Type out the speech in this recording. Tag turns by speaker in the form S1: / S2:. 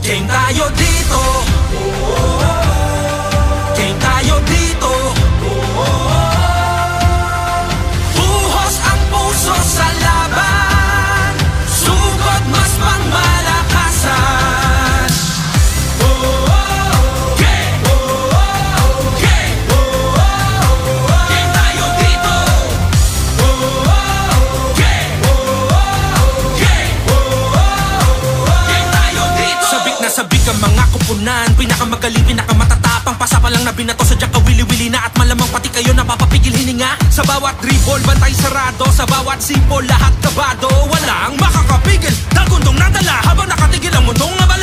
S1: Game tayo dito. Game tayo dito. Buhos ang puso sa laban, sugod mas pangmalakasan. Game! Game! Game tayo dito. Game! Game! Game tayo dito. Sabik na sabik ang mga kupunan, pinakamagaling, pinakamatatapang, pasa pa lang na binato, sadyang kawili-wili na at malamang pati kayo napapapigil hininga. Sa bawat dribble, bantay sarado, sa bawat simple, lahat kabado. Walang makakapigil, dagundong nadala habang nakatigil ang mundong nabala.